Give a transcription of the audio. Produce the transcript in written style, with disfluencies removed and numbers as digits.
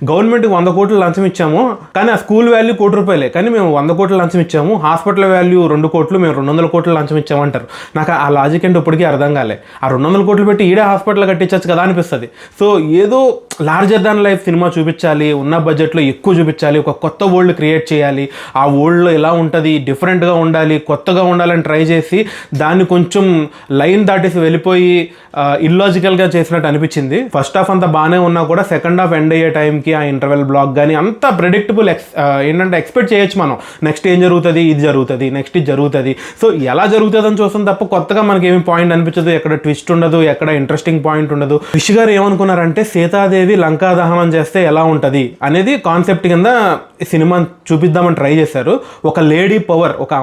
గవర్నమెంట్కి 100 కోట్లు లంచం ఇచ్చాము, కానీ ఆ స్కూల్ వాల్యూ ₹1,00,00,000, కానీ మేము 100 కోట్లు లంచం ఇచ్చాము, హాస్పిటల్ వాల్యూ 2 కోట్లు, మేము 200 కోట్లు లంచం ఇచ్చామంటారు. నాకు ఆ లాజిక్ ఏంటి ఇప్పటికీ అర్థం కాలే. ఆ 200 కోట్లు పెట్టి ఈడే హాస్పిటల్ కట్టించచ్చు కదా అనిపిస్తుంది. సో ఏదో లార్జర్ దాన్ లైఫ్ సినిమా చూపించాలి, ఉన్న బడ్జెట్లో ఎక్కువ చూపించాలి, ఒక కొత్త వరల్డ్ క్రియేట్ చేయాలి, ఆ వరల్డ్లో ఎలా ఉంటుంది, డిఫరెంట్గా ఉండాలి, కొత్తగా ఉండాలని ట్రై చేసి దాన్ని కొంచెం లైన్ దాటేసి వెళ్ళిపోయి ఇల్లాజికల్గా చేసినట్టు అనిపించింది. ఫస్ట్ హాఫ్ అంతా బాగానే ఉన్నా కూడా సెకండ్ హాఫ్ ఎండ్ అయ్యే టైంకి ఆ ఇంటర్వెల్ బ్లాక్ కానీ అంతా ప్రెడిక్టబుల్, ఏంటంటే ఎక్స్పెక్ట్ చేయొచ్చు మనం, నెక్స్ట్ ఏం జరుగుతుంది, ఇది జరుగుతుంది, నెక్స్ట్ ఇది జరుగుతుంది. సో ఎలా జరుగుతుంది అని చూస్తాం తప్ప కొత్తగా మనకి ఏమి పాయింట్ అనిపించదు, ఎక్కడ ట్విస్ట్ ఉండదు, ఎక్కడ ఇంట్రెస్టింగ్ పాయింట్ ఉండదు. రిషి గారు ఏమనుకున్నారంటే సీతాదేవి లంకా దహనం చేస్తే ఎలా ఉంటుంది అనేది కాన్సెప్ట్ కింద సినిమా చూపిద్దామని ట్రై చేశారు. ఒక లేడీ పవర్, ఒక